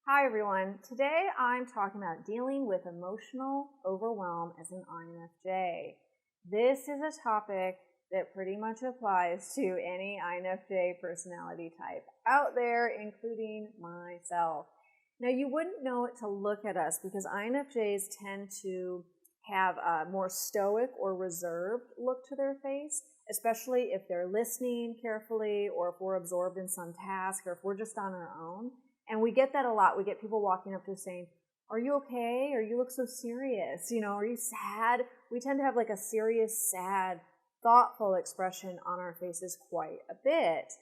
Hi everyone. Today I'm talking about dealing with emotional overwhelm as an INFJ. This is a topic that pretty much applies to any INFJ personality type out there, including myself. Now you wouldn't know it to look at us because INFJs tend to have a more stoic or reserved look to their face, especially if they're listening carefully or if we're absorbed in some task or if we're just on our own. And we get that a lot. We get people walking up to us saying, "Are you okay? Or you look so serious. Are you sad?" We tend to have like a serious, sad, thoughtful expression on our faces quite a bit.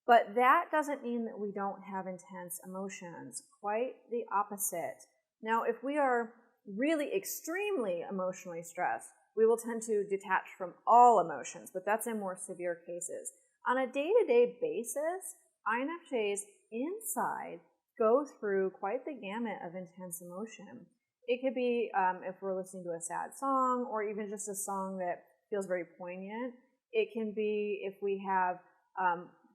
But that doesn't mean that we don't have intense emotions. Quite the opposite. Now, if we are really extremely emotionally stressed, we will tend to detach from all emotions, but that's in more severe cases. On a day-to-day basis, INFJs inside go through quite the gamut of intense emotion. It could be if we're listening to a sad song or even just a song that feels very poignant. It can be if we have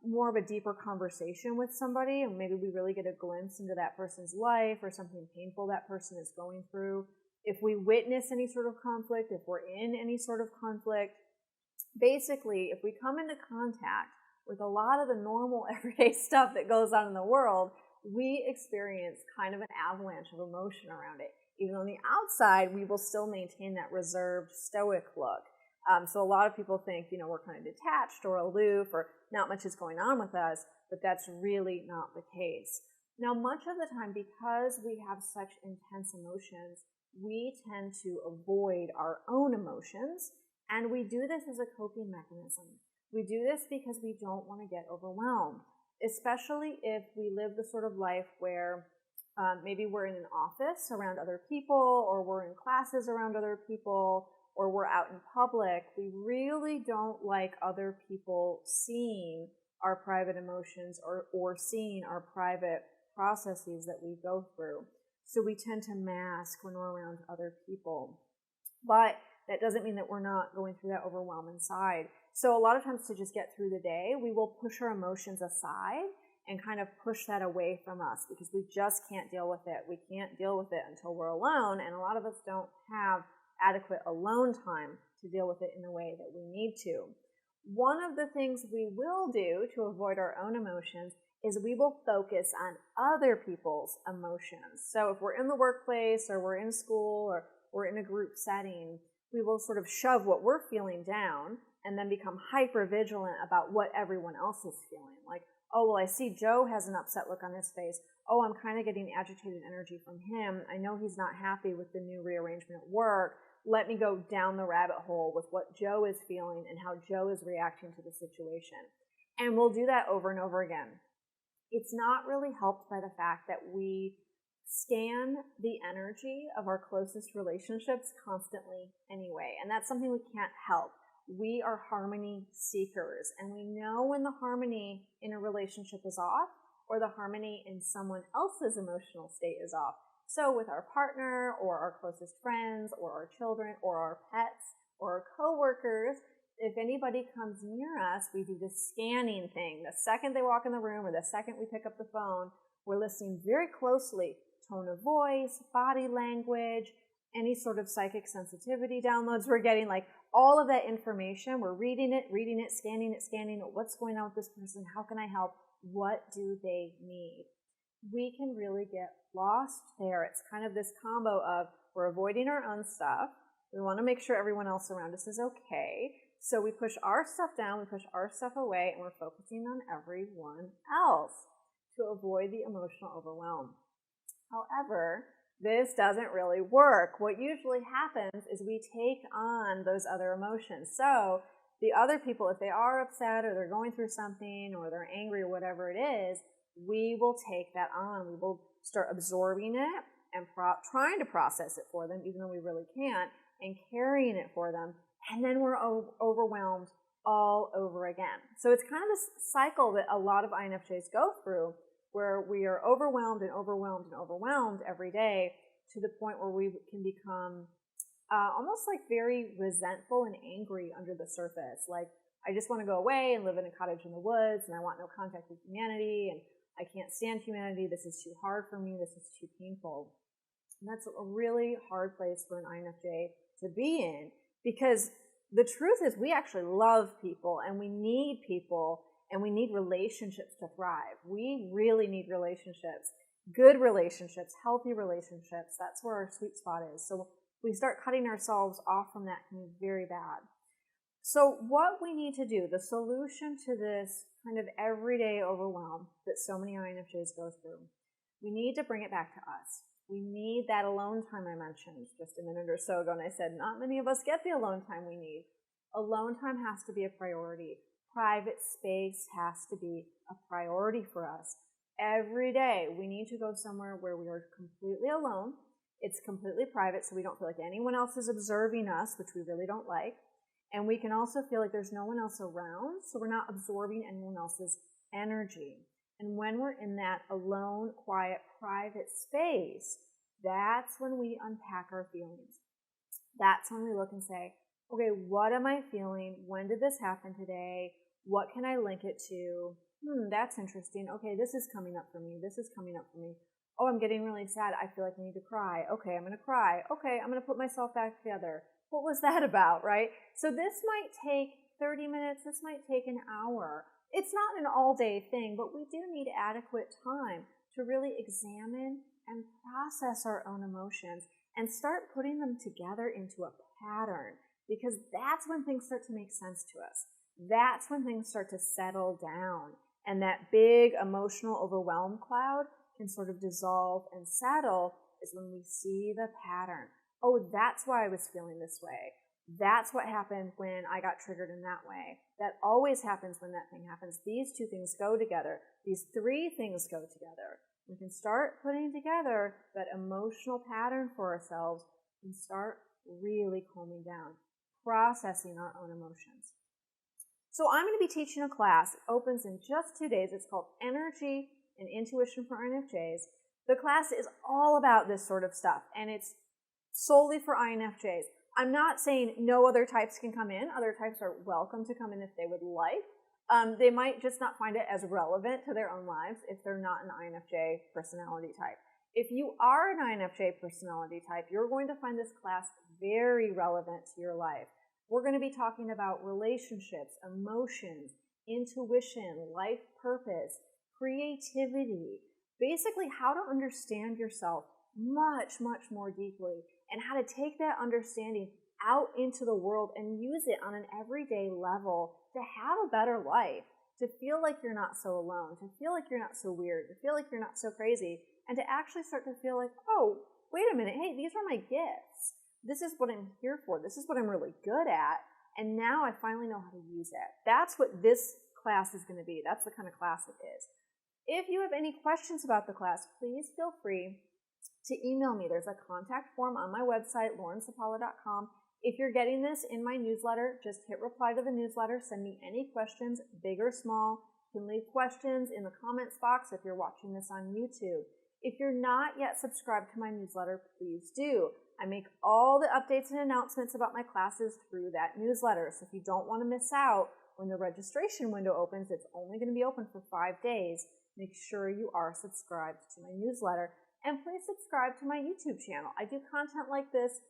more of a deeper conversation with somebody and maybe we really get a glimpse into that person's life or something painful that person is going through. If we witness any sort of conflict, if we're in any sort of conflict, basically if we come into contact with a lot of the normal everyday stuff that goes on in the world, we experience kind of an avalanche of emotion around it. Even on the outside, we will still maintain that reserved, stoic look. So a lot of people think, we're kind of detached or aloof or not much is going on with us, but that's really not the case. Now, much of the time, because we have such intense emotions, we tend to avoid our own emotions, and we do this as a coping mechanism. We do this because we don't want to get overwhelmed, especially if we live the sort of life where maybe we're in an office around other people or we're in classes around other people or we're out in public. We really don't like other people seeing our private emotions or seeing our private processes that we go through. So we tend to mask when we're around other people. But that doesn't mean that we're not going through that overwhelm inside. So a lot of times to just get through the day, we will push our emotions aside and kind of push that away from us because we just can't deal with it. We can't deal with it until we're alone, and a lot of us don't have adequate alone time to deal with it in the way that we need to. One of the things we will do to avoid our own emotions is we will focus on other people's emotions. So if we're in the workplace or we're in school or we're in a group setting, we will sort of shove what we're feeling down and then become hyper vigilant about what everyone else is feeling. Like, oh, well, I see Joe has an upset look on his face. Oh, I'm kind of getting agitated energy from him. I know he's not happy with the new rearrangement at work. Let me go down the rabbit hole with what Joe is feeling and how Joe is reacting to the situation. And we'll do that over and over again. It's not really helped by the fact that we scan the energy of our closest relationships constantly anyway, and that's something we can't help. We are harmony seekers, and we know when the harmony in a relationship is off or the harmony in someone else's emotional state is off. So with our partner or our closest friends or our children or our pets or our coworkers, if anybody comes near us, we do this scanning thing. The second they walk in the room or the second we pick up the phone, we're listening very closely. Tone of voice, body language, any sort of psychic sensitivity downloads we're getting, like all of that information. We're reading it, scanning it. What's going on with this person? How can I help? What do they need? We can really get lost there. It's kind of this combo of we're avoiding our own stuff. We want to make sure everyone else around us is okay. So we push our stuff down, we push our stuff away, and we're focusing on everyone else to avoid the emotional overwhelm. However, this doesn't really work. What usually happens is we take on those other emotions. So the other people, if they are upset or they're going through something or they're angry or whatever it is, we will take that on. We will start absorbing it and trying to process it for them, even though we really can't, and carrying it for them. And then we're overwhelmed all over again. So it's kind of this cycle that a lot of INFJs go through, where we are overwhelmed and overwhelmed and overwhelmed every day to the point where we can become almost like very resentful and angry under the surface. Like, I just want to go away and live in a cottage in the woods, and I want no contact with humanity, and I can't stand humanity. This is too hard for me. This is too painful. And that's a really hard place for an INFJ to be in, because the truth is we actually love people and we need people and we need relationships to thrive. We really need relationships, good relationships, healthy relationships. That's where our sweet spot is. So we start cutting ourselves off from that can be very bad. So what we need to do, the solution to this kind of everyday overwhelm that so many INFJs go through, we need to bring it back to us. We need that alone time I mentioned just a minute or so ago, and I said not many of us get the alone time we need. Alone time has to be a priority. Private space has to be a priority for us. Every day we need to go somewhere where we are completely alone. It's completely private, so we don't feel like anyone else is observing us, which we really don't like. And we can also feel like there's no one else around, so we're not absorbing anyone else's energy. And when we're in that alone, quiet, private space, that's when we unpack our feelings. That's when we look and say, okay, what am I feeling? When did this happen today? What can I link it to? That's interesting. Okay, this is coming up for me. This is coming up for me. Oh, I'm getting really sad. I feel like I need to cry. Okay, I'm going to cry. Okay, I'm going to put myself back together. What was that about, right? So this might take 30 minutes. This might take an hour. It's not an all-day thing, but we do need adequate time to really examine and process our own emotions and start putting them together into a pattern, because that's when things start to make sense to us. That's when things start to settle down, and that big emotional overwhelm cloud can sort of dissolve and settle is when we see the pattern. Oh, that's why I was feeling this way. That's what happened when I got triggered in that way. That always happens when that thing happens. These two things go together. These three things go together. We can start putting together that emotional pattern for ourselves and start really calming down, processing our own emotions. So I'm going to be teaching a class. It opens in just 2 days. It's called Energy and Intuition for INFJs. The class is all about this sort of stuff, and it's solely for INFJs. I'm not saying no other types can come in. Other types are welcome to come in if they would like. They might just not find it as relevant to their own lives if they're not an INFJ personality type. If you are an INFJ personality type, you're going to find this class very relevant to your life. We're going to be talking about relationships, emotions, intuition, life purpose, creativity, basically how to understand yourself much, much more deeply, and how to take that understanding out into the world and use it on an everyday level to have a better life, to feel like you're not so alone, to feel like you're not so weird, to feel like you're not so crazy, and to actually start to feel like, oh, wait a minute, hey, these are my gifts. This is what I'm here for. This is what I'm really good at, and now I finally know how to use it. That's what this class is going to be. That's the kind of class it is. If you have any questions about the class, please feel free to email me. There's a contact form on my website, laurensapala.com. If you're getting this in my newsletter, just hit reply to the newsletter. Send me any questions, big or small. You can leave questions in the comments box if you're watching this on YouTube. If you're not yet subscribed to my newsletter, please do. I make all the updates and announcements about my classes through that newsletter. So if you don't want to miss out when the registration window opens, it's only going to be open for 5 days. Make sure you are subscribed to my newsletter. And please subscribe to my YouTube channel. I do content like this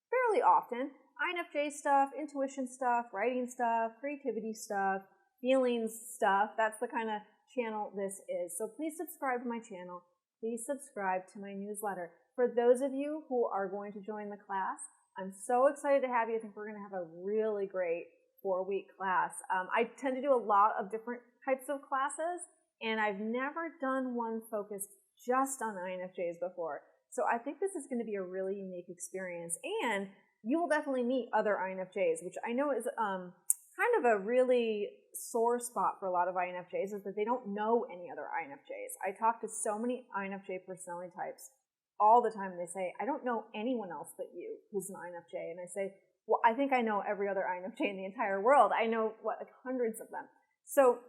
fairly often. INFJ stuff, intuition stuff, writing stuff, creativity stuff, feelings stuff. That's the kind of channel this is. So please subscribe to my channel. Please subscribe to my newsletter. For those of you who are going to join the class, I'm so excited to have you. I think we're going to have a really great 4-week class. I tend to do a lot of different types of classes, and I've never done one focused just on INFJs before. So I think this is going to be a really unique experience, and you will definitely meet other INFJs, which I know is kind of a really sore spot for a lot of INFJs, is that they don't know any other INFJs. I talk to so many INFJ personality types all the time, and they say, I don't know anyone else but you who's an INFJ. And I say, well, I think I know every other INFJ in the entire world. I know, like hundreds of them. So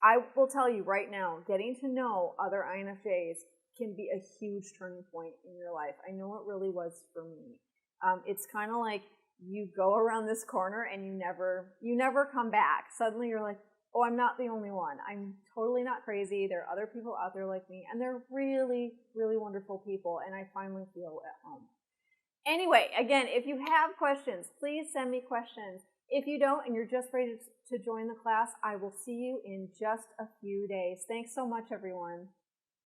I will tell you right now, getting to know other INFJs can be a huge turning point in your life. I know it really was for me. It's kind of like you go around this corner and you never come back. Suddenly you're like, oh, I'm not the only one. I'm totally not crazy. There are other people out there like me, and they're really, really wonderful people, and I finally feel at home. Anyway, again, if you have questions, please send me questions. If you don't and you're just ready to join the class, I will see you in just a few days. Thanks so much, everyone.